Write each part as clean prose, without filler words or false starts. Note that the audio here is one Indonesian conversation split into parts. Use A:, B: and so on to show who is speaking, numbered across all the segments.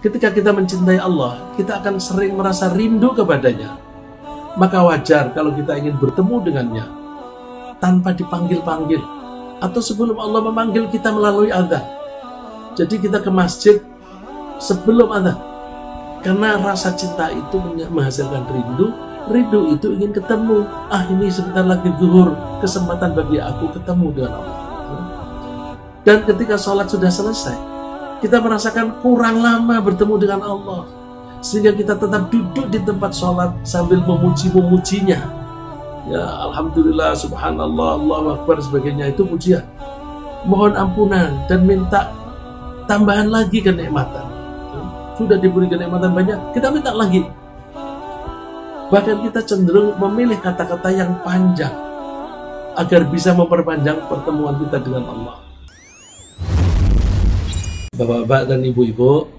A: ketika kita mencintai Allah, kita akan sering merasa rindu kepadanya. Maka wajar kalau kita ingin bertemu dengannya tanpa dipanggil-panggil, atau sebelum Allah memanggil kita melalui adzan. Jadi kita ke masjid sebelum adzan, karena rasa cinta itu menghasilkan rindu. Rindu itu ingin ketemu. Ini sebentar lagi zuhur, kesempatan bagi aku ketemu dengan Allah. Dan ketika sholat sudah selesai, kita merasakan kurang lama bertemu dengan Allah, sehingga kita tetap duduk di tempat sholat sambil memuji-memujinya. Ya, alhamdulillah, subhanallah, Allahu akbar, sebagainya, itu pujian. Mohon ampunan dan minta tambahan lagi kenikmatan. Sudah diberi kenikmatan banyak, kita minta lagi. Bahkan kita cenderung memilih kata-kata yang panjang agar bisa memperpanjang pertemuan kita dengan Allah. Bapak-bapak dan ibu-ibu,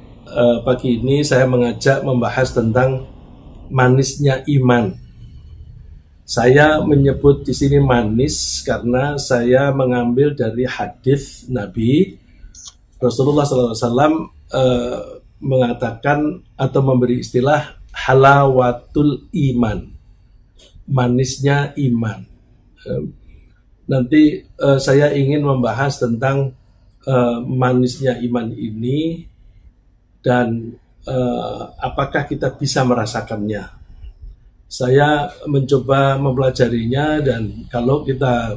A: pagi ini saya mengajak membahas tentang manisnya iman. Saya menyebut di sini manis karena saya mengambil dari hadis Nabi Rasulullah SAW mengatakan atau memberi istilah halawatul iman, manisnya iman. Nanti saya ingin membahas tentang manisnya iman ini dan apakah kita bisa merasakannya. Saya mencoba mempelajarinya, dan kalau kita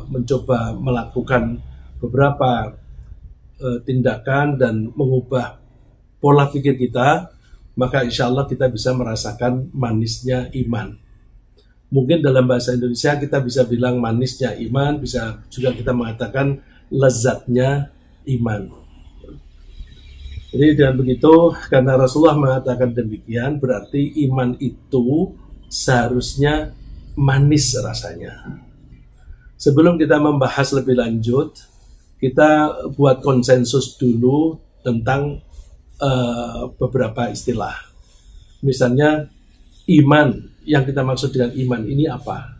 A: mencoba melakukan beberapa tindakan dan mengubah pola pikir kita, maka insya Allah kita bisa merasakan manisnya iman. Mungkin dalam bahasa Indonesia kita bisa bilang manisnya iman, bisa juga kita mengatakan lezatnya iman. Jadi dengan begitu, karena Rasulullah mengatakan demikian, berarti iman itu seharusnya manis rasanya. Sebelum kita membahas lebih lanjut, kita buat konsensus dulu tentang beberapa istilah. Misalnya iman, yang kita maksud dengan iman ini apa?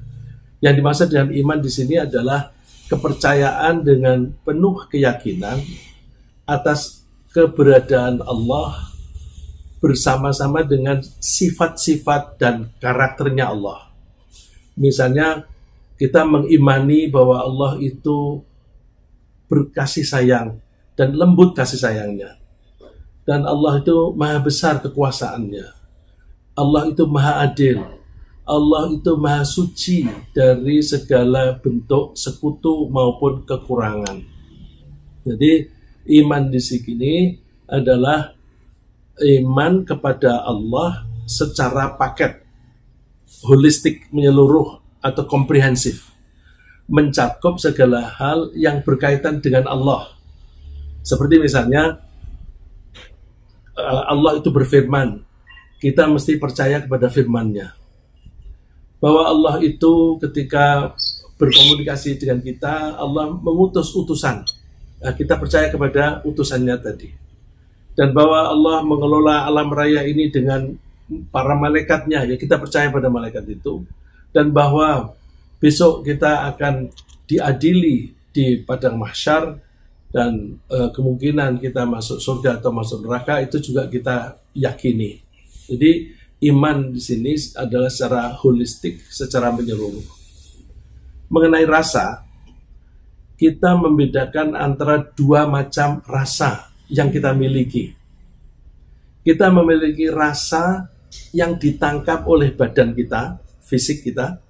A: Yang dimaksud dengan iman di sini adalah kepercayaan dengan penuh keyakinan atas keberadaan Allah bersama-sama dengan sifat-sifat dan karakternya Allah. Misalnya kita mengimani bahwa Allah itu berkasih sayang dan lembut kasih sayangnya. Dan Allah itu maha besar kekuasaannya. Allah itu maha adil. Allah itu maha suci dari segala bentuk sekutu maupun kekurangan. Jadi iman di sini adalah iman kepada Allah secara paket, holistik, menyeluruh atau komprehensif, mencakup segala hal yang berkaitan dengan Allah. Seperti misalnya Allah itu berfirman, kita mesti percaya kepada firman-Nya. Bahwa Allah itu ketika berkomunikasi dengan kita, Allah mengutus utusan. Kita percaya kepada utusannya tadi. Dan bahwa Allah mengelola alam raya ini dengan para malaikatnya, ya kita percaya pada malaikat itu. Dan bahwa besok kita akan diadili di padang mahsyar, dan kemungkinan kita masuk surga atau masuk neraka itu juga kita yakini. Jadi iman di sini adalah secara holistik, secara menyeluruh. Mengenai rasa, kita membedakan antara dua macam rasa yang kita miliki. Kita memiliki rasa yang ditangkap oleh badan kita, fisik kita,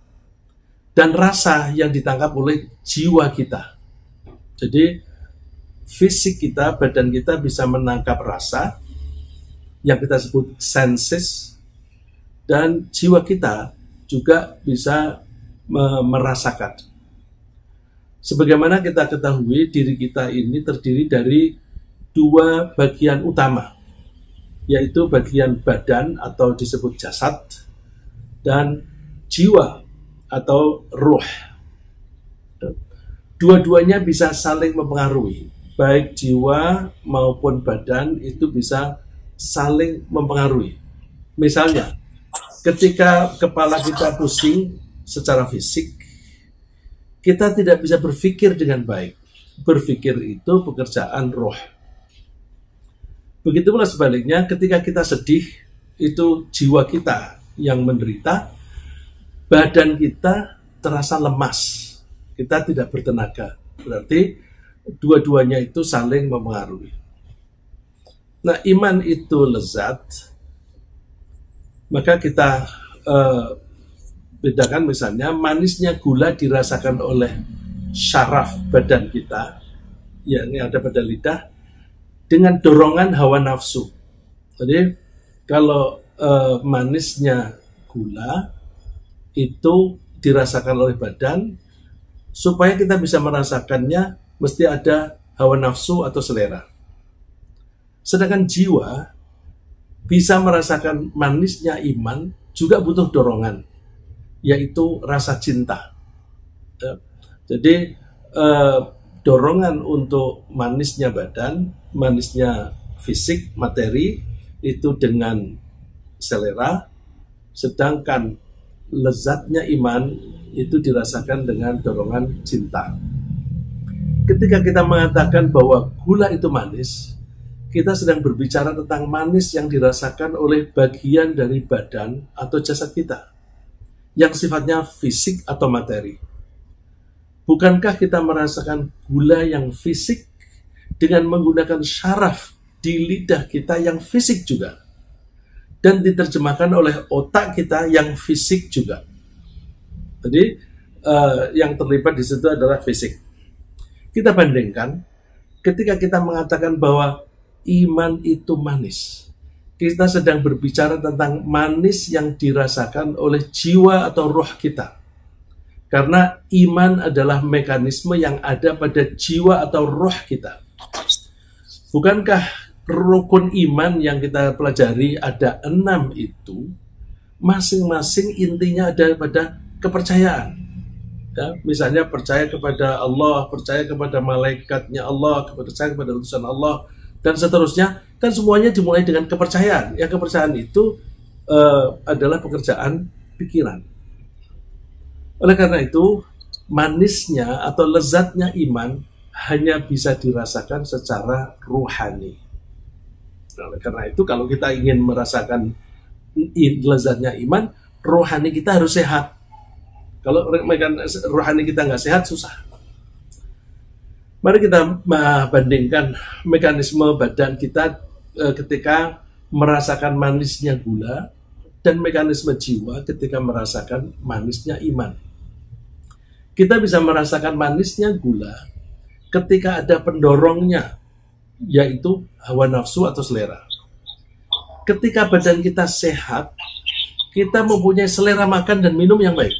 A: dan rasa yang ditangkap oleh jiwa kita. Jadi fisik kita, badan kita bisa menangkap rasa yang kita sebut senses, dan jiwa kita juga bisa merasakan. Sebagaimana kita ketahui, diri kita ini terdiri dari dua bagian utama, yaitu bagian badan atau disebut jasad, dan jiwa atau ruh. Dua-duanya bisa saling mempengaruhi. Baik jiwa maupun badan itu bisa saling mempengaruhi. Misalnya, ketika kepala kita pusing secara fisik, kita tidak bisa berpikir dengan baik. Berpikir itu pekerjaan roh. Begitu pula sebaliknya, ketika kita sedih, itu jiwa kita yang menderita, badan kita terasa lemas, kita tidak bertenaga. Berarti dua-duanya itu saling mempengaruhi. Nah, iman itu lezat, maka kita bedakan misalnya manisnya gula dirasakan oleh syaraf badan kita, yang ada pada lidah, dengan dorongan hawa nafsu. Jadi kalau manisnya gula itu dirasakan oleh badan, supaya kita bisa merasakannya mesti ada hawa nafsu atau selera. Sedangkan jiwa bisa merasakan manisnya iman juga butuh dorongan, yaitu rasa cinta. Jadi dorongan untuk manisnya badan, manisnya fisik, materi, itu dengan selera, sedangkan lezatnya iman itu dirasakan dengan dorongan cinta. Ketika kita mengatakan bahwa gula itu manis, kita sedang berbicara tentang manis yang dirasakan oleh bagian dari badan atau jasad kita, yang sifatnya fisik atau materi. Bukankah kita merasakan gula yang fisik dengan menggunakan syaraf di lidah kita yang fisik juga, dan diterjemahkan oleh otak kita yang fisik juga. Jadi yang terlibat di situ adalah fisik. Kita bandingkan, ketika kita mengatakan bahwa iman itu manis, kita sedang berbicara tentang manis yang dirasakan oleh jiwa atau roh kita. Karena iman adalah mekanisme yang ada pada jiwa atau roh kita. Bukankah rukun iman yang kita pelajari ada 6 itu, masing-masing intinya ada pada kepercayaan. Ya, misalnya percaya kepada Allah, percaya kepada malaikatnya Allah, percaya kepada utusan Allah, dan seterusnya. Kan semuanya dimulai dengan kepercayaan. Yang kepercayaan itu adalah pekerjaan pikiran. Oleh karena itu, manisnya atau lezatnya iman hanya bisa dirasakan secara ruhani. Oleh karena itu, kalau kita ingin merasakan lezatnya iman, rohani kita harus sehat. Kalau rohani kita nggak sehat, susah. Mari kita bandingkan mekanisme badan kita ketika merasakan manisnya gula dan mekanisme jiwa ketika merasakan manisnya iman. Kita bisa merasakan manisnya gula ketika ada pendorongnya, yaitu hawa nafsu atau selera. Ketika badan kita sehat, kita mempunyai selera makan dan minum yang baik,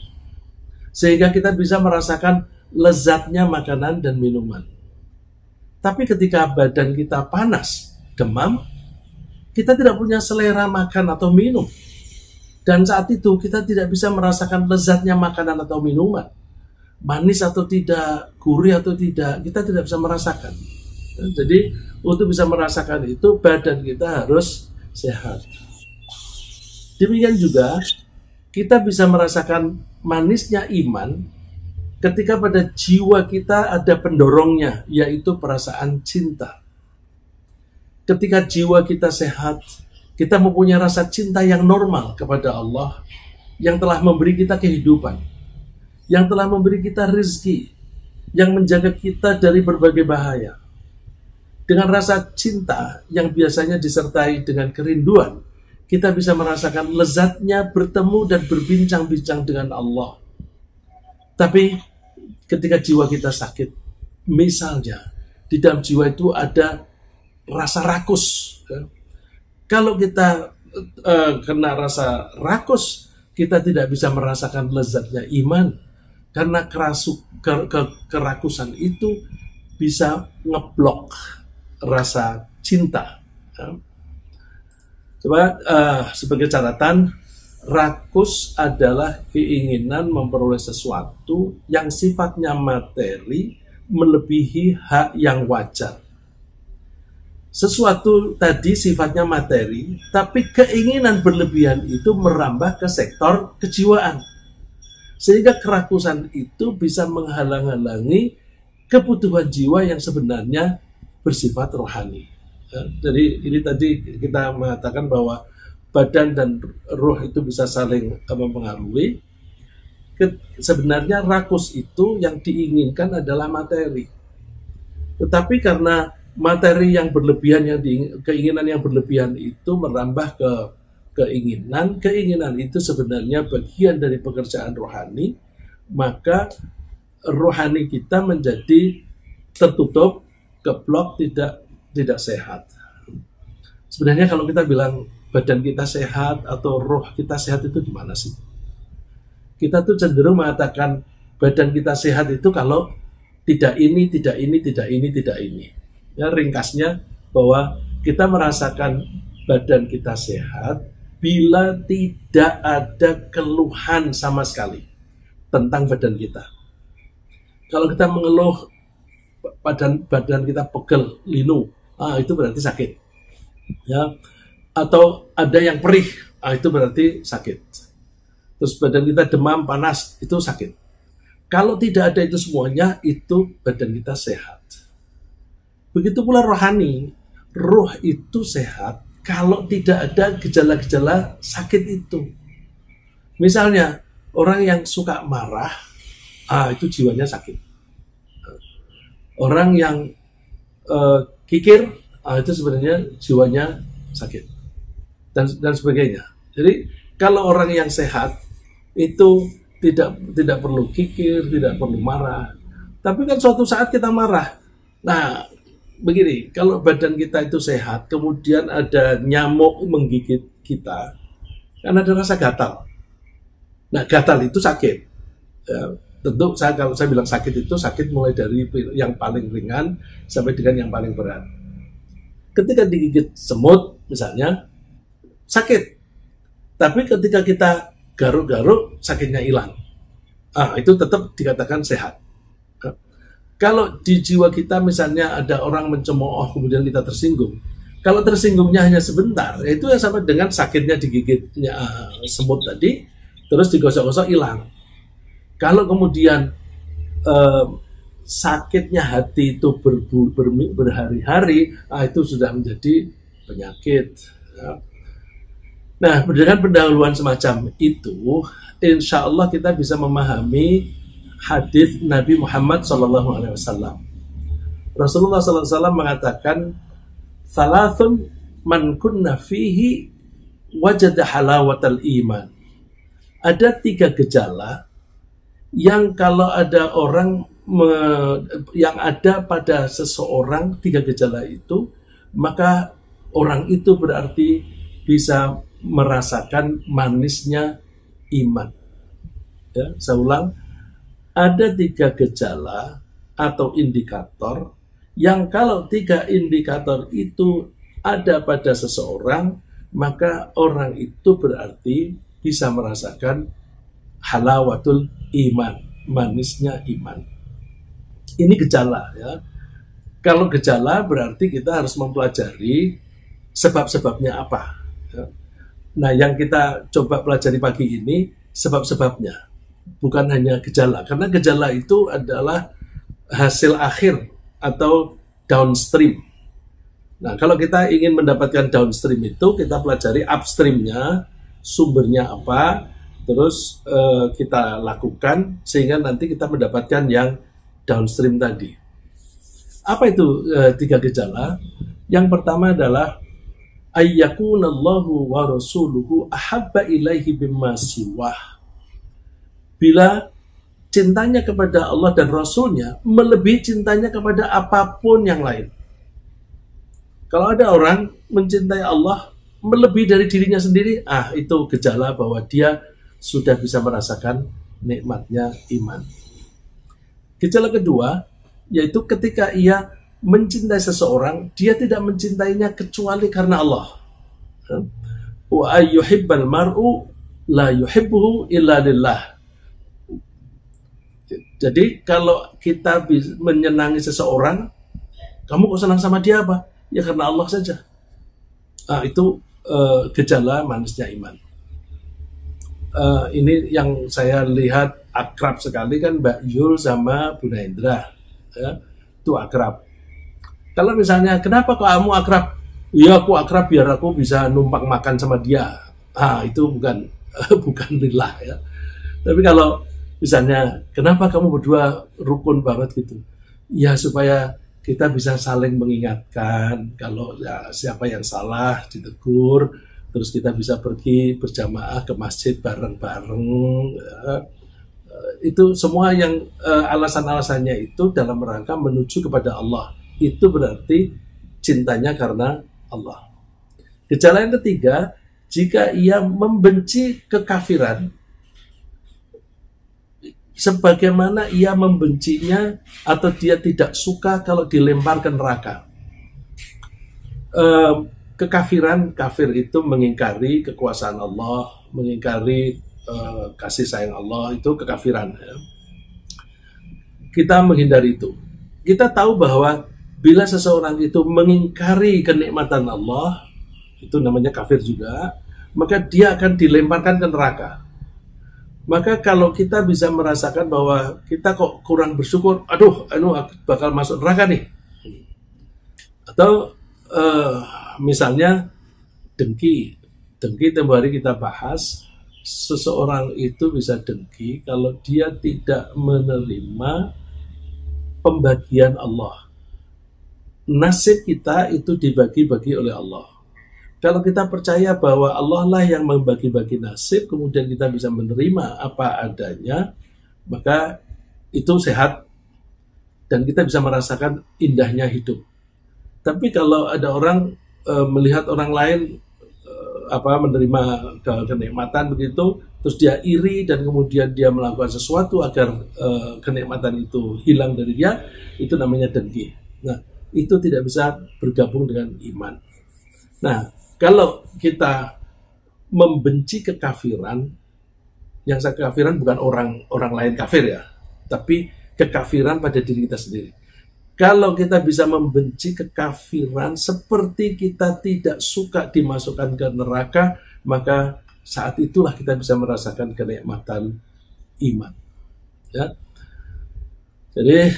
A: sehingga kita bisa merasakan lezatnya makanan dan minuman. Tapi ketika badan kita panas, demam, kita tidak punya selera makan atau minum. Dan saat itu kita tidak bisa merasakan lezatnya makanan atau minuman. Manis atau tidak, gurih atau tidak, kita tidak bisa merasakan. Jadi untuk bisa merasakan itu, badan kita harus sehat. Demikian juga kita bisa merasakan manisnya iman ketika pada jiwa kita ada pendorongnya, yaitu perasaan cinta. Ketika jiwa kita sehat, kita mempunyai rasa cinta yang normal kepada Allah, yang telah memberi kita kehidupan, yang telah memberi kita rezeki, yang menjaga kita dari berbagai bahaya. Dengan rasa cinta yang biasanya disertai dengan kerinduan, kita bisa merasakan lezatnya bertemu dan berbincang-bincang dengan Allah. Tapi ketika jiwa kita sakit, misalnya di dalam jiwa itu ada rasa rakus. Kalau kita kena rasa rakus, kita tidak bisa merasakan lezatnya iman. Karena kerakusan itu bisa ngeblok rasa cinta. Coba sebagai catatan, rakus adalah keinginan memperoleh sesuatu yang sifatnya materi melebihi hak yang wajar. Sesuatu tadi sifatnya materi, tapi keinginan berlebihan itu merambah ke sektor kejiwaan. Sehingga kerakusan itu bisa menghalang-halangi kebutuhan jiwa yang sebenarnya bersifat rohani. Jadi ini tadi kita mengatakan bahwa badan dan ruh itu bisa saling mempengaruhi. Sebenarnya rakus itu yang diinginkan adalah materi. Tetapi karena materi yang berlebihan, keinginan yang berlebihan itu merambah ke keinginan itu sebenarnya bagian dari pekerjaan rohani, maka rohani kita menjadi tertutup, keblok, tidak sehat. Sebenarnya kalau kita bilang badan kita sehat atau roh kita sehat itu gimana sih? Kita tuh cenderung mengatakan badan kita sehat itu kalau tidak ini, tidak ini, tidak ini, tidak ini. Ya, ringkasnya bahwa kita merasakan badan kita sehat bila tidak ada keluhan sama sekali tentang badan kita. Kalau kita mengeluh badan kita pegel, linu, itu berarti sakit. Ya, atau ada yang perih, itu berarti sakit. Terus badan kita demam, panas, itu sakit. Kalau tidak ada itu semuanya, itu badan kita sehat. Begitu pula rohani, roh itu sehat kalau tidak ada gejala-gejala sakit itu. Misalnya, orang yang suka marah, itu jiwanya sakit. Orang yang kikir, itu sebenarnya jiwanya sakit. Dan sebagainya. Jadi, kalau orang yang sehat, itu tidak perlu kikir, tidak perlu marah. Tapi kan suatu saat kita marah. Nah, begini, kalau badan kita itu sehat, kemudian ada nyamuk menggigit kita, kan ada rasa gatal. Nah, gatal itu sakit. Ya, tentu kalau saya bilang sakit itu sakit mulai dari yang paling ringan sampai dengan yang paling berat. Ketika digigit semut, misalnya, sakit. Tapi ketika kita garuk-garuk, sakitnya hilang. Itu tetap dikatakan sehat. Kalau di jiwa kita misalnya ada orang mencemooh kemudian kita tersinggung, kalau tersinggungnya hanya sebentar, itu ya sama dengan sakitnya digigitnya semut tadi, terus digosok-gosok hilang. Kalau kemudian sakitnya hati itu berhari-hari, itu sudah menjadi penyakit. Nah, dengan pendahuluan semacam itu, insya Allah kita bisa memahami hadis Nabi Muhammad SAW. Rasulullah SAW mengatakan, "Thalathun man kunna fihi wajada halawatal iman." Ada 3 gejala yang kalau ada orang yang ada pada seseorang 3 gejala itu, maka orang itu berarti bisa merasakan manisnya iman. Ya, saya ulang, ada 3 gejala atau indikator yang kalau 3 indikator itu ada pada seseorang, maka orang itu berarti bisa merasakan halawatul iman, manisnya iman. Ini gejala, ya. Kalau gejala berarti kita harus mempelajari sebab-sebabnya apa. Ya. Nah, yang kita coba pelajari pagi ini sebab-sebabnya, bukan hanya gejala. Karena gejala itu adalah hasil akhir atau downstream. Nah, kalau kita ingin mendapatkan downstream itu, kita pelajari upstreamnya, sumbernya apa, terus kita lakukan sehingga nanti kita mendapatkan yang downstream tadi. Apa itu 3 gejala? Yang pertama adalah ayyakunallahu wa rasuluhu ahabba ilaihi bimma siwah. Bila cintanya kepada Allah dan Rasulnya melebihi cintanya kepada apapun yang lain. Kalau ada orang mencintai Allah melebihi dari dirinya sendiri, itu gejala bahwa dia sudah bisa merasakan nikmatnya iman. Gejala kedua, yaitu ketika ia mencintai seseorang, dia tidak mencintainya kecuali karena Allah. Wa ayyuhibbal mar'u la yuhibbuhu illa lillah. Jadi kalau kita menyenangi seseorang, kamu kok senang sama dia apa? Ya karena Allah saja. Itu gejala manisnya iman. Ini yang saya lihat akrab sekali kan Mbak Yul sama Bu Naindra. Ya, itu akrab. Kalau misalnya, kenapa kok kamu akrab? Iya, aku akrab biar aku bisa numpang makan sama dia. Ah, itu bukan bukan lillah ya. Tapi kalau misalnya, kenapa kamu berdua rukun banget gitu? Ya supaya kita bisa saling mengingatkan kalau ya, siapa yang salah ditegur, terus kita bisa pergi berjamaah ke masjid bareng-bareng. Ya. Itu semua yang alasan-alasannya itu dalam rangka menuju kepada Allah. Itu berarti cintanya karena Allah. Gejala yang ketiga, jika ia membenci kekafiran, sebagaimana ia membencinya atau dia tidak suka kalau dilempar ke neraka. Kekafiran, kafir itu mengingkari kekuasaan Allah, mengingkari kasih sayang Allah, itu kekafiran. Kita menghindari itu. Kita tahu bahwa bila seseorang itu mengingkari kenikmatan Allah, itu namanya kafir juga, maka dia akan dilemparkan ke neraka. Maka kalau kita bisa merasakan bahwa kita kok kurang bersyukur, aduh, bakal masuk neraka nih. Atau misalnya dengki tempoh hari kita bahas, seseorang itu bisa dengki kalau dia tidak menerima pembagian Allah. Nasib kita itu dibagi-bagi oleh Allah. Kalau kita percaya bahwa Allah lah yang membagi-bagi nasib, kemudian kita bisa menerima apa adanya, maka itu sehat dan kita bisa merasakan indahnya hidup. Tapi kalau ada orang melihat orang lain menerima kenikmatan begitu, terus dia iri dan kemudian dia melakukan sesuatu agar kenikmatan itu hilang dari dia, itu namanya dengki. Nah, itu tidak bisa bergabung dengan iman. Nah, kalau kita membenci kekafiran, yang kekafiran bukan orang lain kafir ya, tapi kekafiran pada diri kita sendiri. Kalau kita bisa membenci kekafiran seperti kita tidak suka dimasukkan ke neraka, maka saat itulah kita bisa merasakan kenikmatan iman. Ya. Jadi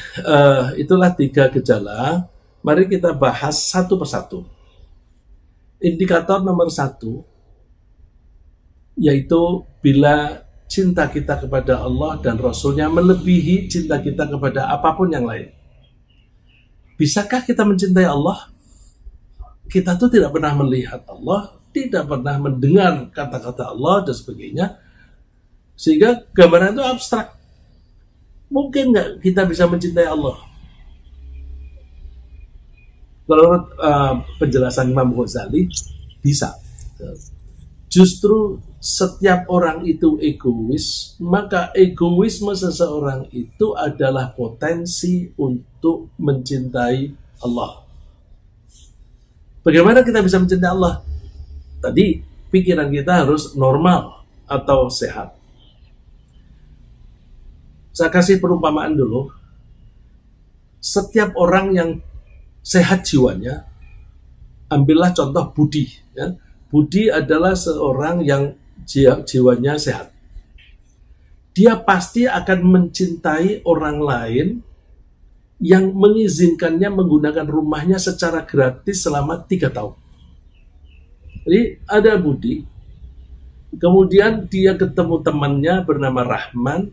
A: itulah 3 gejala. Mari kita bahas satu persatu. Indikator nomor 1 yaitu bila cinta kita kepada Allah dan Rasul-Nya melebihi cinta kita kepada apapun yang lain. Bisakah kita mencintai Allah? Kita tuh tidak pernah melihat Allah, tidak pernah mendengar kata-kata Allah dan sebagainya, sehingga gambaran itu abstrak. Mungkin nggak kita bisa mencintai Allah? Kalau penjelasan Imam Ghazali, bisa. Justru setiap orang itu egois, maka egoisme seseorang itu adalah potensi untuk mencintai Allah. Bagaimana kita bisa mencintai Allah? Tadi pikiran kita harus normal atau sehat. Saya kasih perumpamaan dulu. Setiap orang yang sehat jiwanya, ambillah contoh Budi. Ya. Budi adalah seorang yang jiwanya sehat. Dia pasti akan mencintai orang lain yang mengizinkannya menggunakan rumahnya secara gratis selama 3 tahun. Jadi ada Budi, kemudian dia ketemu temannya bernama Rahman.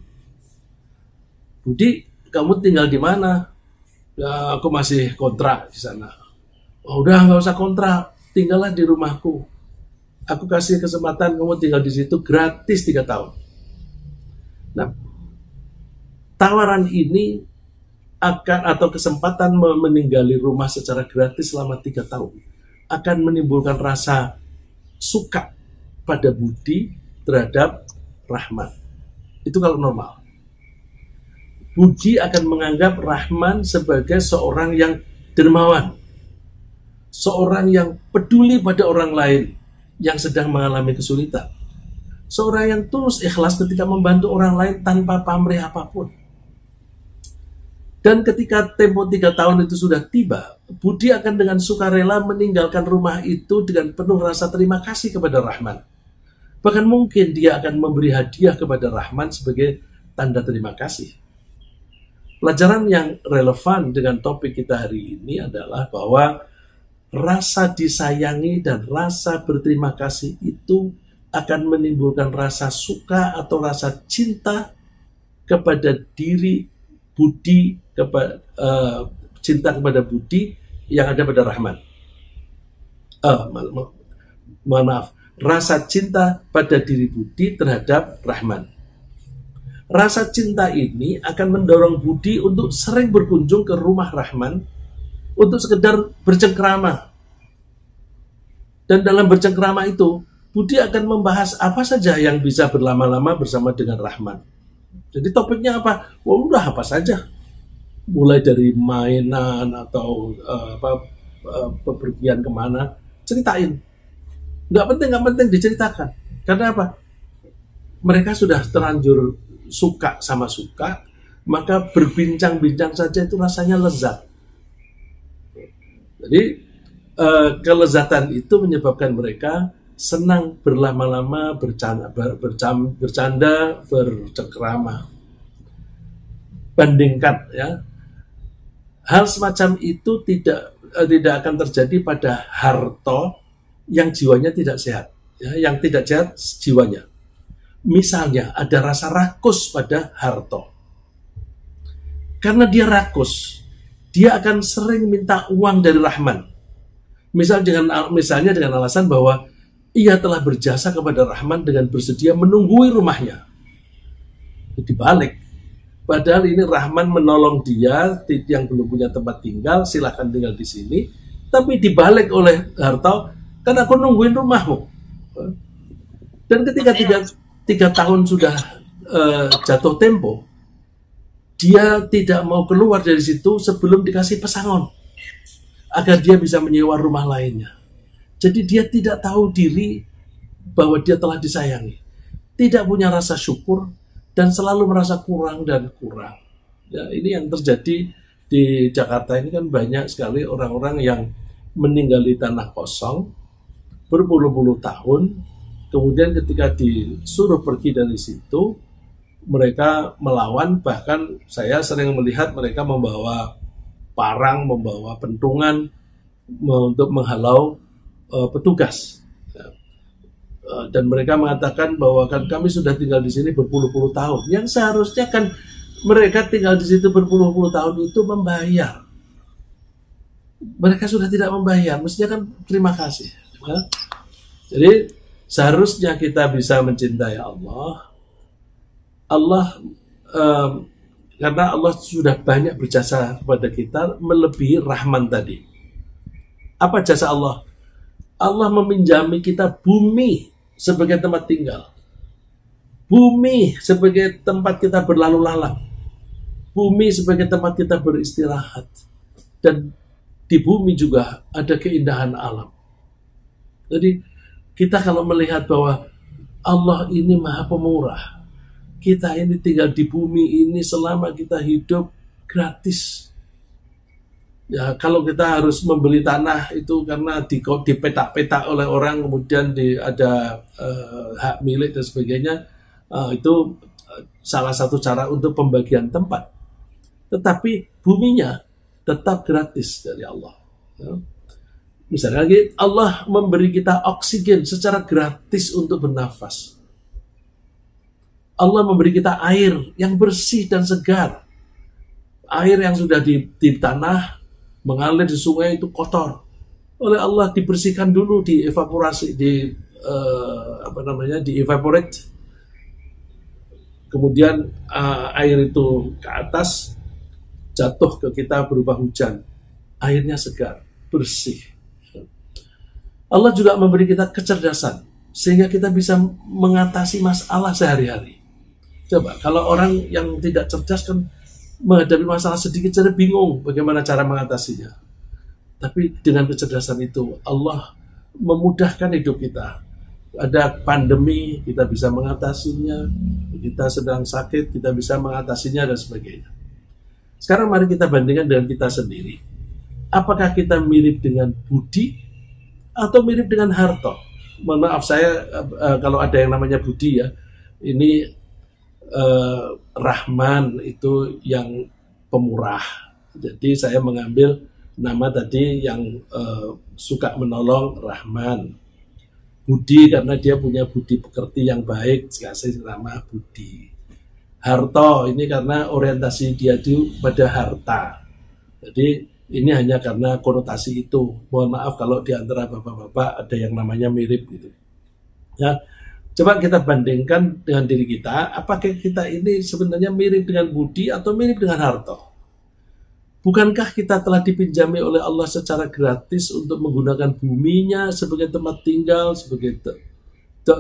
A: Budi, kamu tinggal di mana? Ya, aku masih kontrak di sana. Oh, udah nggak usah kontrak, tinggallah di rumahku. Aku kasih kesempatan kamu tinggal di situ gratis 3 tahun. Nah, tawaran ini atau kesempatan meninggali rumah secara gratis selama 3 tahun akan menimbulkan rasa suka pada Budi terhadap Rahman. Itu kalau normal. Budi akan menganggap Rahman sebagai seorang yang dermawan, seorang yang peduli pada orang lain yang sedang mengalami kesulitan, seorang yang tulus ikhlas ketika membantu orang lain tanpa pamrih apapun. Dan ketika tempo 3 tahun itu sudah tiba, Budi akan dengan sukarela meninggalkan rumah itu dengan penuh rasa terima kasih kepada Rahman. Bahkan mungkin dia akan memberi hadiah kepada Rahman sebagai tanda terima kasih. Pelajaran yang relevan dengan topik kita hari ini adalah bahwa rasa disayangi dan rasa berterima kasih itu akan menimbulkan rasa suka atau rasa cinta kepada diri, budi, cinta kepada budi yang ada pada Rahman. Maaf, rasa cinta pada diri budi terhadap Rahman. Rasa cinta ini akan mendorong budi untuk sering berkunjung ke rumah Rahman untuk sekedar bercengkrama. Dan dalam bercengkrama itu, budi akan membahas apa saja yang bisa berlama-lama bersama dengan Rahman. Jadi topiknya apa? Wah, udah apa saja. Mulai dari mainan atau bepergian kemana, ceritain. Nggak penting diceritakan. Karena apa? Mereka sudah terlanjur suka sama suka, maka berbincang-bincang saja itu rasanya lezat. Jadi kelezatan itu menyebabkan mereka senang berlama-lama bercanda, bercengkrama. Bandingkan ya, hal semacam itu tidak akan terjadi pada Harto yang jiwanya tidak sehat, ya, yang tidak sehat jiwanya. Misalnya ada rasa rakus pada Harto, karena dia rakus, dia akan sering minta uang dari Rahman. Misalnya dengan alasan bahwa ia telah berjasa kepada Rahman dengan bersedia menunggui rumahnya. Dibalik, padahal ini Rahman menolong dia yang belum punya tempat tinggal, silahkan tinggal di sini. Tapi dibalik oleh Harto, kan aku nungguin rumahmu. Dan ketika 3 tahun sudah jatuh tempo, dia tidak mau keluar dari situ sebelum dikasih pesangon agar dia bisa menyewa rumah lainnya. Jadi dia tidak tahu diri bahwa dia telah disayangi, tidak punya rasa syukur, dan selalu merasa kurang dan kurang. Ya, ini yang terjadi di Jakarta ini kan banyak sekali orang-orang yang meninggali tanah kosong berpuluh-puluh tahun. Kemudian ketika disuruh pergi dari situ, mereka melawan, bahkan saya sering melihat mereka membawa parang, membawa pentungan untuk menghalau petugas. Dan mereka mengatakan bahwa kan kami sudah tinggal di sini berpuluh-puluh tahun. Yang seharusnya kan mereka tinggal di situ berpuluh-puluh tahun itu membayar. Mereka sudah tidak membayar, mestinya kan terima kasih. Jadi seharusnya kita bisa mencintai Allah. Karena Allah sudah banyak berjasa kepada kita melebihi Rahman tadi. Apa jasa Allah? Allah meminjami kita bumi sebagai tempat tinggal. Bumi sebagai tempat kita berlalu lalang. Bumi sebagai tempat kita beristirahat. Dan di bumi juga ada keindahan alam. Jadi kita kalau melihat bahwa Allah ini maha pemurah, kita ini tinggal di bumi ini selama kita hidup gratis. Ya, kalau kita harus membeli tanah itu karena dipetak-petak oleh orang, kemudian ada hak milik dan sebagainya, itu salah satu cara untuk pembagian tempat. Tetapi buminya tetap gratis dari Allah. Ya. Misalnya lagi, Allah memberi kita oksigen secara gratis untuk bernafas. Allah memberi kita air yang bersih dan segar. Air yang sudah di tanah mengalir di sungai itu kotor. Oleh Allah dibersihkan dulu, dievaporasi, dievaporate. Kemudian air itu ke atas, jatuh ke kita berupa hujan. Airnya segar, bersih. Allah juga memberi kita kecerdasan sehingga kita bisa mengatasi masalah sehari-hari. Coba kalau orang yang tidak cerdas kan menghadapi masalah sedikit saja bingung bagaimana cara mengatasinya. Tapi dengan kecerdasan itu Allah memudahkan hidup kita. Ada pandemi, kita bisa mengatasinya. Kita sedang sakit, kita bisa mengatasinya dan sebagainya. Sekarang mari kita bandingkan dengan kita sendiri. Apakah kita mirip dengan budi atau mirip dengan harta? Mohon maaf saya kalau ada yang namanya budi ya. Ini Rahman itu yang pemurah. Jadi saya mengambil nama tadi yang suka menolong, Rahman. Budi karena dia punya budi pekerti yang baik, dikasih nama Budi. Harto ini karena orientasi dia itu pada harta. Jadi ini hanya karena konotasi itu. Mohon maaf kalau di antara bapak-bapak ada yang namanya mirip gitu. Ya, coba kita bandingkan dengan diri kita, apakah kita ini sebenarnya mirip dengan Budi atau mirip dengan Harto? Bukankah kita telah dipinjami oleh Allah secara gratis untuk menggunakan buminya sebagai tempat tinggal, sebagai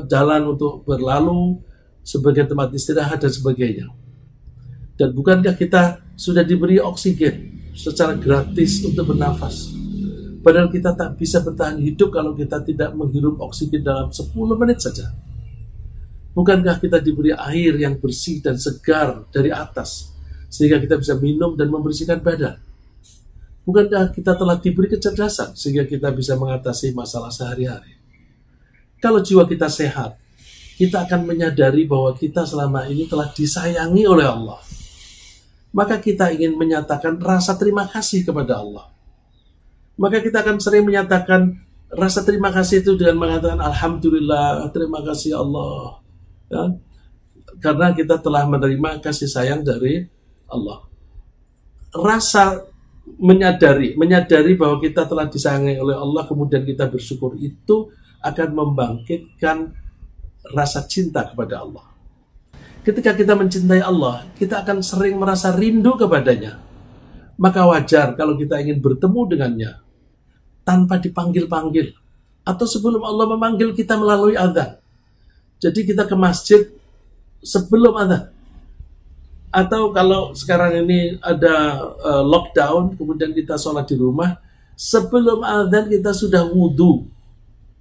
A: jalan untuk berlalu, sebagai tempat istirahat dan sebagainya? Dan bukankah kita sudah diberi oksigen secara gratis untuk bernafas? Padahal kita tak bisa bertahan hidup kalau kita tidak menghirup oksigen dalam 10 menit saja. Bukankah kita diberi air yang bersih dan segar dari atas, sehingga kita bisa minum dan membersihkan badan? Bukankah kita telah diberi kecerdasan, sehingga kita bisa mengatasi masalah sehari-hari? Kalau jiwa kita sehat, kita akan menyadari bahwa kita selama ini telah disayangi oleh Allah. Maka kita ingin menyatakan rasa terima kasih kepada Allah. Maka kita akan sering menyatakan rasa terima kasih itu dengan mengatakan Alhamdulillah, terima kasih Allah. Ya? Karena kita telah menerima kasih sayang dari Allah. Rasa menyadari bahwa kita telah disayangi oleh Allah, kemudian kita bersyukur, itu akan membangkitkan rasa cinta kepada Allah. Ketika kita mencintai Allah, kita akan sering merasa rindu kepadanya. Maka wajar kalau kita ingin bertemu dengannya tanpa dipanggil-panggil, atau sebelum Allah memanggil kita melalui adzan. Jadi kita ke masjid sebelum adzan. Atau kalau sekarang ini ada lockdown, kemudian kita sholat di rumah, sebelum adzan kita sudah wudhu.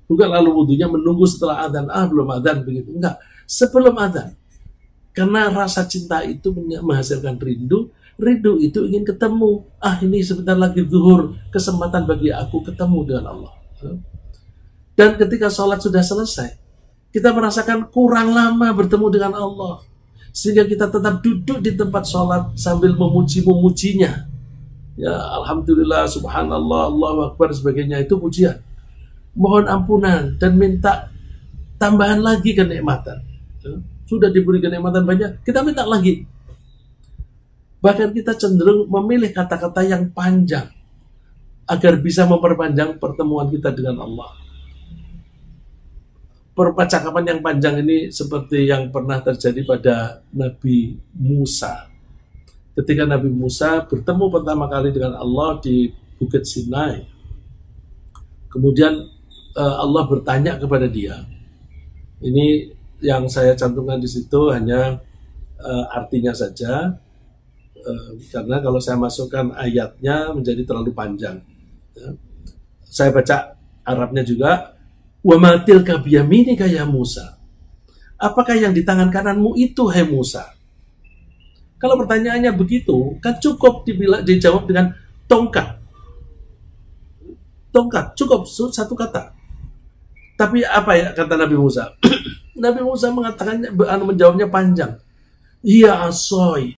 A: Bukan lalu wudhunya menunggu setelah adzan, belum adzan begitu. Enggak, sebelum adzan. Karena rasa cinta itu menghasilkan rindu. Rindu itu ingin ketemu. Ini sebentar lagi zuhur, kesempatan bagi aku ketemu dengan Allah. Dan ketika sholat sudah selesai, kita merasakan kurang lama bertemu dengan Allah, sehingga kita tetap duduk di tempat sholat sambil memuji-memujinya. Ya, Alhamdulillah, Subhanallah, Allahu Akbar, sebagainya, itu pujian. Mohon ampunan dan minta tambahan lagi kenikmatan. Sudah diberi kenikmatan banyak, kita minta lagi. Bahkan kita cenderung memilih kata-kata yang panjang agar bisa memperpanjang pertemuan kita dengan Allah. Percakapan yang panjang ini seperti yang pernah terjadi pada Nabi Musa. Ketika Nabi Musa bertemu pertama kali dengan Allah di Bukit Sinai, kemudian Allah bertanya kepada dia. Ini yang saya cantumkan di situ hanya artinya saja, karena kalau saya masukkan ayatnya menjadi terlalu panjang. Saya baca Arabnya juga. Wa ma tilka biyaminika ya Musa. Apakah yang di tangan kananmu itu, hai Musa? Kalau pertanyaannya begitu, kan cukup dijawab dengan tongkat. Tongkat, cukup satu kata. Tapi apa ya kata Nabi Musa? Nabi Musa mengatakannya, menjawabnya panjang. Iya asoi.